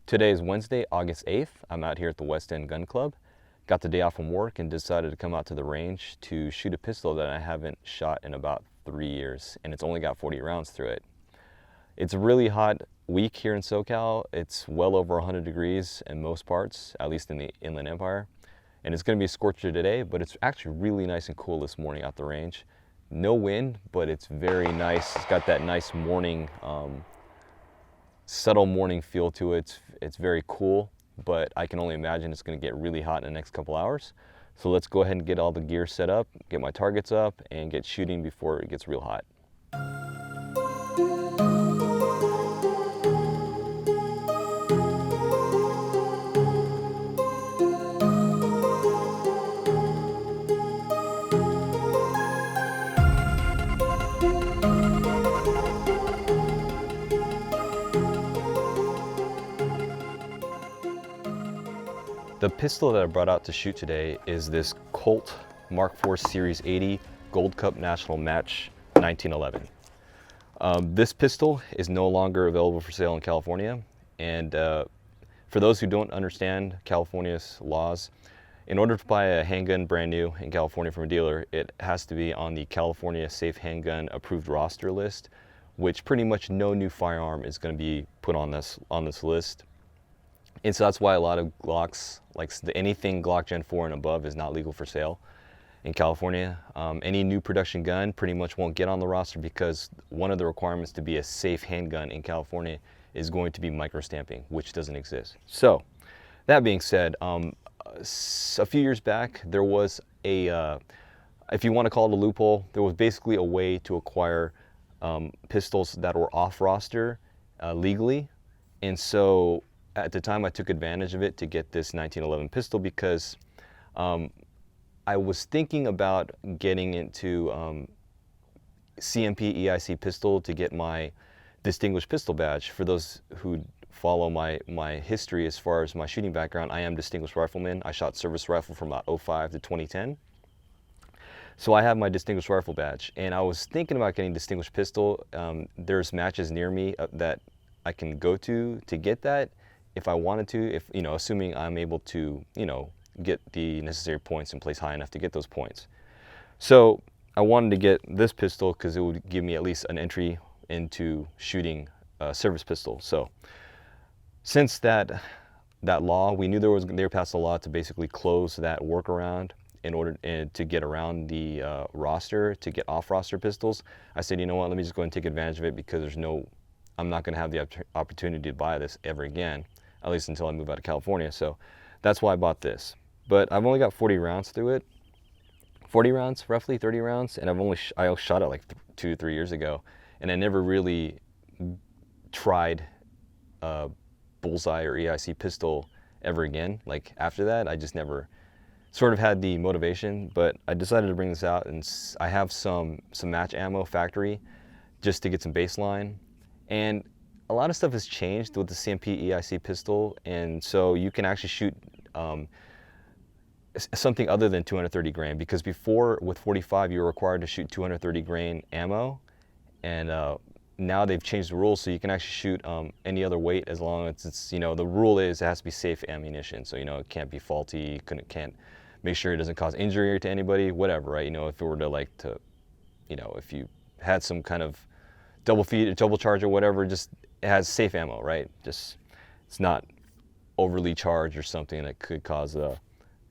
Today is Wednesday, August 8th. I'm out here at the West End Gun Club. Got the day off from work and decided to come out to the range to shoot a pistol that I haven't shot in about 3 years, and it's only got 40 rounds through it. It's a really hot week here in SoCal. It's well over 100 degrees in most parts, at least in the Inland Empire. And it's going to be a scorcher today, but it's actually really nice and cool this morning out the range. No wind, but it's very nice. It's got that nice morning, subtle morning feel to it. It's very cool, but I can only imagine it's going to get really hot in the next couple hours. So let's go ahead and get all the gear set up, get my targets up, and get shooting before it gets real hot. The pistol that I brought out to shoot today is this Colt Mark IV Series 80 Gold Cup National Match 1911. This pistol is no longer available for sale in California, and for those who don't understand California's laws, in order to buy a handgun brand new in California from a dealer, it has to be on the California Safe Handgun Approved Roster list, which pretty much no new firearm is going to be put on this list. And so that's why a lot of Glocks, like anything Glock Gen 4 and above, is not legal for sale in California. Any new production gun pretty much won't get on the roster because one of the requirements to be a safe handgun in California is going to be micro-stamping, which doesn't exist. So that being said, a few years back, there was a, if you want to call it a loophole, there was basically a way to acquire pistols that were off roster legally. And so at the time, I took advantage of it to get this 1911 pistol because I was thinking about getting into CMP EIC Pistol to get my Distinguished Pistol Badge. For those who follow my history as far as my shooting background, I am Distinguished Rifleman. I shot service rifle from about 2005 to 2010. So I have my Distinguished Rifle Badge, and I was thinking about getting Distinguished Pistol. There's matches near me that I can go to get that if I wanted to, if, you know, assuming I'm able to, you know, get the necessary points and place high enough to get those points. So I wanted to get this pistol because it would give me at least an entry into shooting a service pistol. So since that law, we knew they passed a law to basically close that workaround in order to get around the roster, to get off roster pistols. I said, you know what, let me just go and take advantage of it because I'm not going to have the opportunity to buy this ever again, at least until I move out of California. So that's why I bought this. But I've only got 40 rounds through it. 40 rounds, roughly 30 rounds, and I shot it like 2 or 3 years ago, and I never really tried a Bullseye or EIC pistol ever again. Like after that, I just never sort of had the motivation, but I decided to bring this out, and I have some match ammo factory just to get some baseline. And a lot of stuff has changed with the CMP EIC pistol, and so you can actually shoot something other than 230 grain, because before with 45 you were required to shoot 230 grain ammo, and now they've changed the rules so you can actually shoot any other weight as long as it's, you know, the rule is it has to be safe ammunition, so, you know, it can't be faulty, can't make sure it doesn't cause injury to anybody, whatever, right? You know, if it were to you know, if you had some kind of double charge or whatever, just it has safe ammo, right? Just it's not overly charged or something that could cause a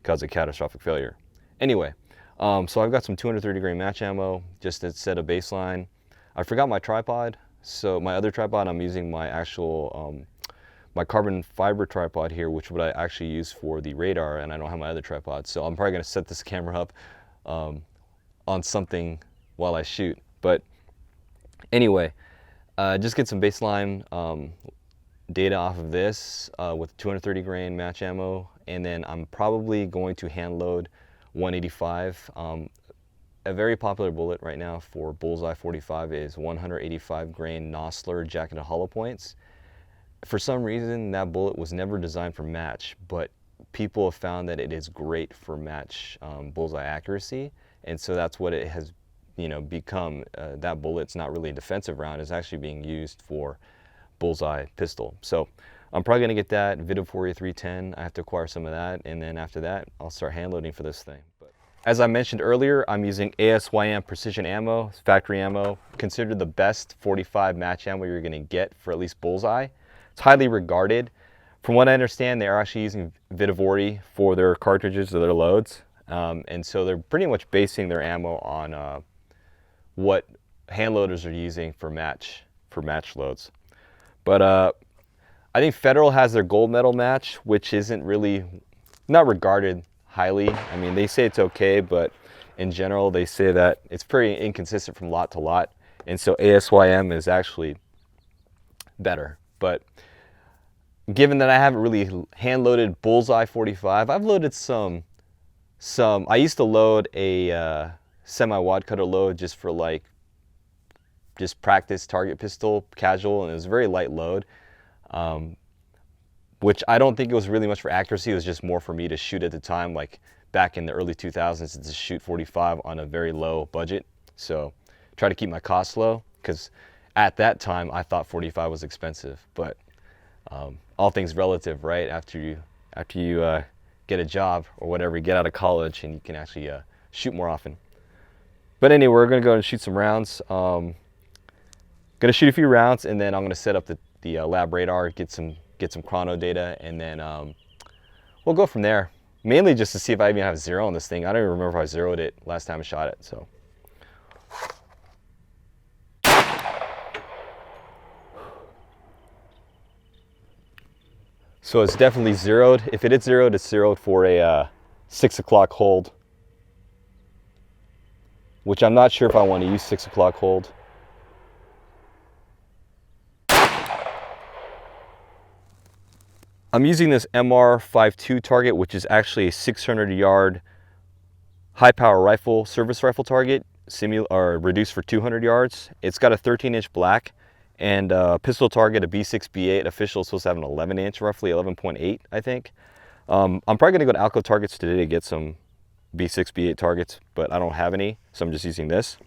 catastrophic failure. Anyway, so I've got some 230 grain match ammo just to set a baseline. I forgot my tripod, so my other tripod, I'm using my actual my carbon fiber tripod here, which would I actually use for the radar, and I don't have my other tripod, so I'm probably going to set this camera up on something while I shoot. But anyway, just get some baseline data off of this with 230 grain match ammo, and then I'm probably going to hand load 185. A very popular bullet right now for Bullseye 45 is 185 grain Nosler jacketed hollow points. For some reason, that bullet was never designed for match, but people have found that it is great for match bullseye accuracy, and so that's what it has, you know, become. That bullet's not really a defensive round; it's actually being used for bullseye pistol. So I'm probably gonna get that Vitoria 310. I have to acquire some of that, and then after that, I'll start hand loading for this thing. But as I mentioned earlier, I'm using ASYM precision ammo, factory ammo, considered the best 45 match ammo you're gonna get for at least Bullseye. It's highly regarded. From what I understand, they're actually using Vitoria for their cartridges or their loads, and so they're pretty much basing their ammo on what hand loaders are using for match loads. But I think Federal has their gold medal match, which isn't really, not regarded highly. I mean, they say it's okay, but in general, they say that it's pretty inconsistent from lot to lot. And so ASYM is actually better. But given that I haven't really hand loaded Bullseye 45, I've loaded some, I used to load a semi-wad cutter load just for like, just practice target pistol, casual, and it was a very light load. Which I don't think it was really much for accuracy. It was just more for me to shoot at the time, like back in the early 2000s, to shoot 45 on a very low budget. So try to keep my costs low, because at that time I thought 45 was expensive. But all things relative, right? After you get a job or whatever, you get out of college and you can actually shoot more often. But anyway, we're gonna go and shoot some rounds. Gonna shoot a few rounds, and then I'm gonna set up the lab radar, get some chrono data, and then we'll go from there. Mainly just to see if I even have zero on this thing. I don't even remember if I zeroed it last time I shot it. So it's definitely zeroed. If it is zeroed, it's zeroed for a 6 o'clock hold, which I'm not sure if I want to use 6 o'clock hold. I'm using this MR52 target, which is actually a 600-yard high-power rifle, service rifle target, reduced for 200 yards. It's got a 13-inch black, and pistol target, a B6, B8. Official is supposed to have an 11-inch, roughly 11.8, I think. I'm probably going to go to Alco Targets today to get some B6, B8 targets, but I don't have any, so I'm just using this.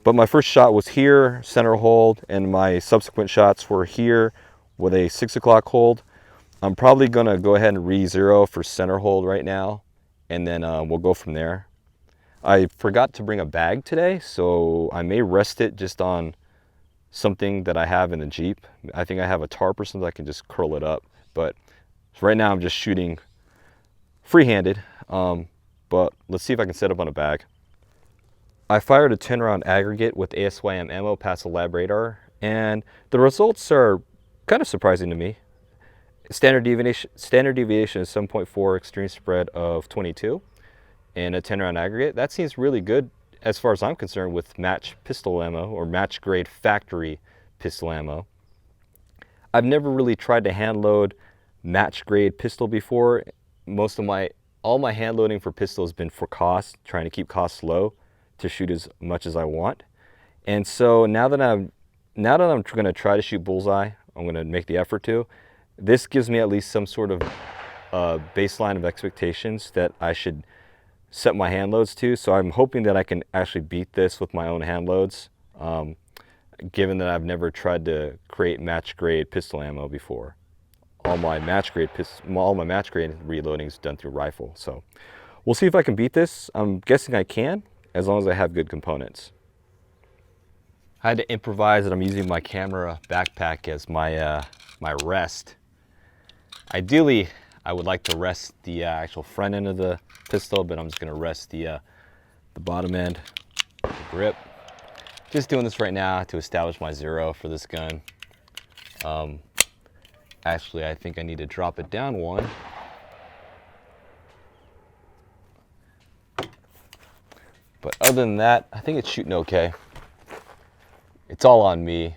But my first shot was here, center hold, and my subsequent shots were here with a 6 o'clock hold. I'm probably gonna go ahead and re-zero for center hold right now, and then we'll go from there. I forgot to bring a bag today, so I may rest it just on something that I have in the Jeep. I think I have a tarp or something I can just curl it up. But right now I'm just shooting free-handed, but let's see if I can set up on a bag. I fired a 10-round aggregate with ASYM ammo past the lab radar, and the results are kind of surprising to me. Standard deviation is 7.4, extreme spread of 22, and a 10-round aggregate. That seems really good as far as I'm concerned with match pistol ammo or match grade factory pistol ammo. I've never really tried to hand load match grade pistol before. All my hand loading for pistol has been for cost, trying to keep costs low to shoot as much as I want. And so now that I'm going to try to shoot Bullseye, I'm going to make the effort to. This gives me at least some sort of baseline of expectations that I should set my hand loads to. So I'm hoping that I can actually beat this with my own hand loads, given that I've never tried to create match grade pistol ammo before. All my match grade reloading is done through rifle. So we'll see if I can beat this. I'm guessing I can, as long as I have good components. I had to improvise that I'm using my camera backpack as my my rest. Ideally, I would like to rest the actual front end of the pistol, but I'm just going to rest the bottom end, the grip. Just doing this right now to establish my zero for this gun. Actually, I think I need to drop it down one. But other than that, I think it's shooting okay. It's all on me.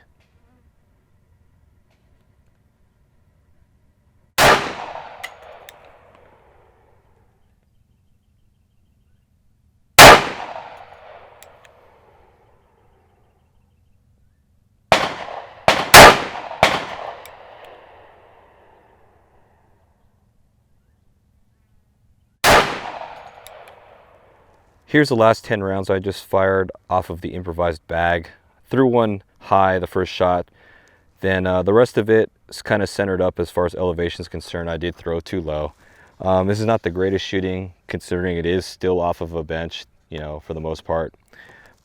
Here's the last 10 rounds I just fired off of the improvised bag. Threw one high the first shot, then the rest of it kind of centered up as far as elevation is concerned. I did throw too low. This is not the greatest shooting, considering it is still off of a bench, you know, for the most part.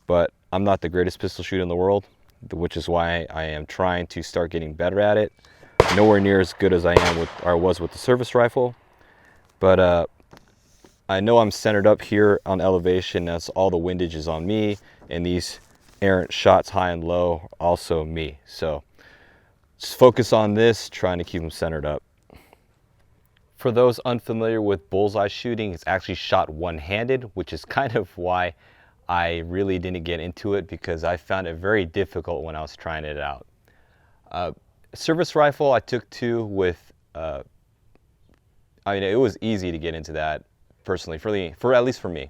But I'm not the greatest pistol shooter in the world, which is why I am trying to start getting better at it. Nowhere near as good as I am with, or was with the service rifle. But I know I'm centered up here on elevation. That's all the windage is on me, and these errant shots high and low also me. So just focus on this, trying to keep them centered up. For those unfamiliar with bullseye shooting, it's actually shot one-handed, which is kind of why I really didn't get into it, because I found it very difficult when I was trying it out. Service rifle I took to with, I mean, it was easy to get into that personally, for at least for me.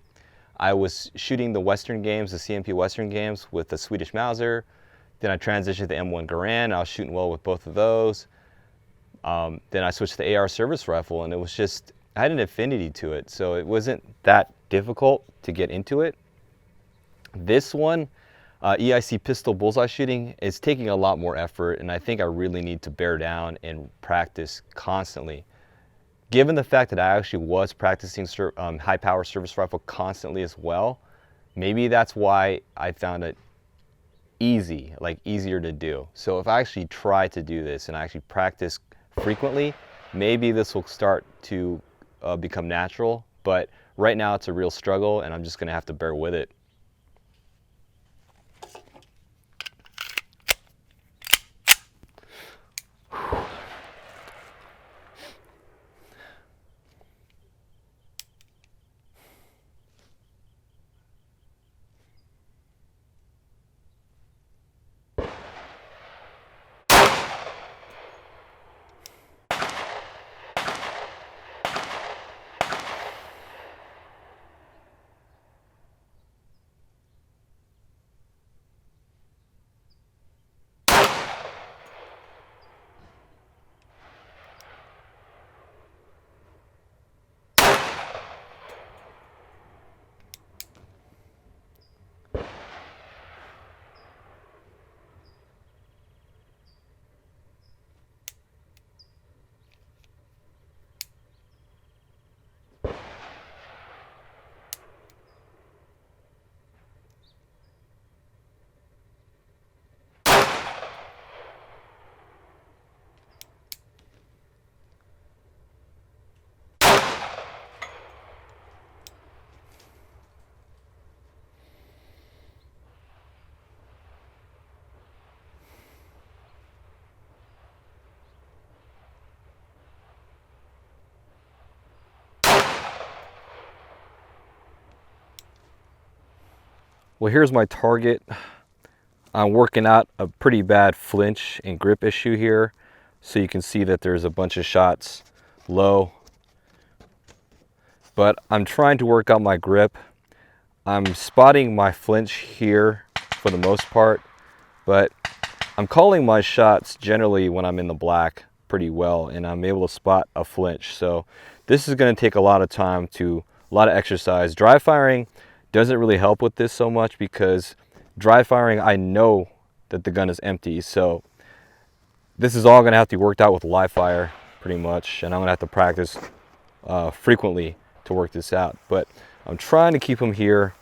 I was shooting the Western games, the CMP Western games with the Swedish Mauser. Then I transitioned to the M1 Garand. I was shooting well with both of those. Then I switched to the AR service rifle, and it was just, I had an affinity to it, so it wasn't that difficult to get into it. This one, EIC pistol bullseye shooting, is taking a lot more effort, and I think I really need to bear down and practice constantly. Given the fact that I actually was practicing high power service rifle constantly as well, maybe that's why I found it easy, like easier to do. So if I actually try to do this and I actually practice frequently, maybe this will start to become natural. But right now it's a real struggle, and I'm just gonna have to bear with it. Well, here's my target. I'm working out a pretty bad flinch and grip issue here. So you can see that there's a bunch of shots low. But I'm trying to work out my grip. I'm spotting my flinch here for the most part, but I'm calling my shots generally when I'm in the black pretty well, and I'm able to spot a flinch. So this is going to take a lot of time, a lot of exercise. Dry firing doesn't really help with this so much, because dry firing, I know that the gun is empty. So this is all going to have to be worked out with live fire pretty much, and I'm going to have to practice frequently to work this out. But I'm trying to keep them here.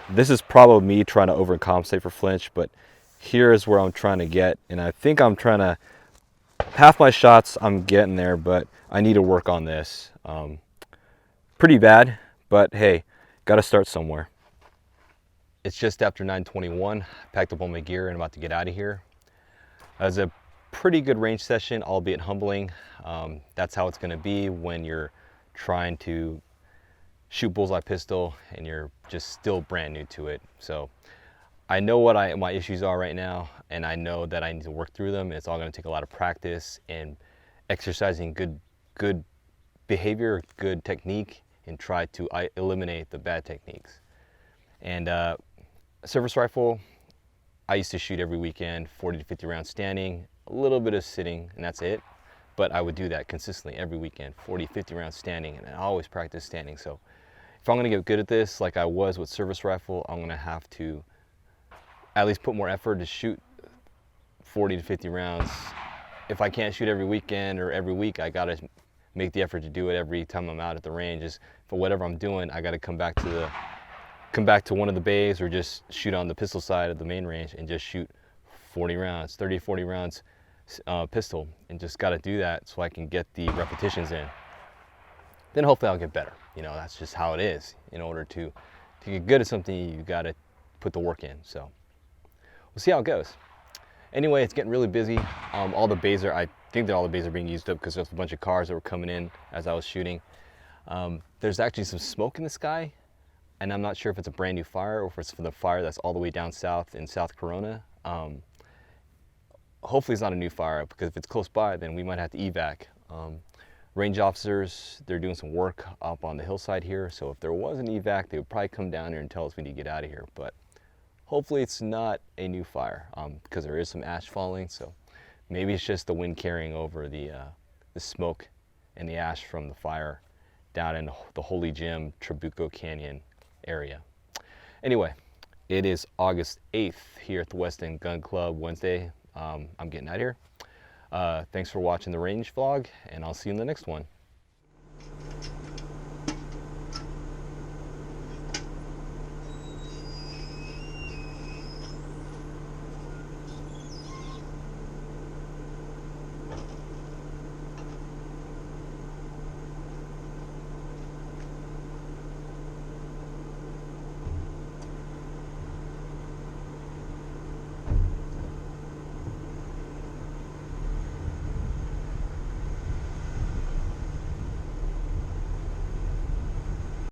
This is probably me trying to overcompensate for flinch, but here is where I'm trying to get, and I think I'm trying to, half my shots I'm getting there, but I need to work on this. Pretty bad, but hey, got to start somewhere. It's just after 9:21. Packed up all my gear and about to get out of here. It was a pretty good range session, albeit humbling. That's how it's going to be when you're trying to shoot bullseye pistol and you're just still brand new to it. So I know what my issues are right now, and I know that I need to work through them. It's all going to take a lot of practice and exercising good behavior, good technique, and try to eliminate the bad techniques. And service rifle, I used to shoot every weekend, 40 to 50 rounds standing, a little bit of sitting, and that's it. But I would do that consistently every weekend, 40, 50 rounds standing, and I always practice standing. So if I'm gonna get good at this, like I was with service rifle, I'm gonna have to at least put more effort to shoot 40 to 50 rounds if I can't shoot every weekend or every week, I gotta make the effort to do it every time I'm out at the range. Is for whatever I'm doing, I gotta come back to one of the bays or just shoot on the pistol side of the main range and just shoot 40 rounds, 30, 40 rounds pistol, and just gotta do that so I can get the repetitions in. Then hopefully I'll get better. You know, that's just how it is. In order to get good at something, you gotta put the work in. So we'll see how it goes. Anyway, it's getting really busy. All the bays are, I think that all the bays are being used up because there's a bunch of cars that were coming in as I was shooting. There's actually some smoke in the sky, and I'm not sure if it's a brand new fire or if it's from the fire that's all the way down south in South Corona. Hopefully it's not a new fire, because if it's close by, then we might have to evac. Range officers, they're doing some work up on the hillside here, so if there was an evac, they would probably come down here and tell us we need to get out of here. But hopefully it's not a new fire, because there is some ash falling, so maybe it's just the wind carrying over the smoke and the ash from the fire down in the Holy Gym, Trabuco Canyon area. Anyway, it is August 8th here at the West End Gun Club, Wednesday. I'm getting out of here. Thanks for watching the range vlog, and I'll see you in the next one.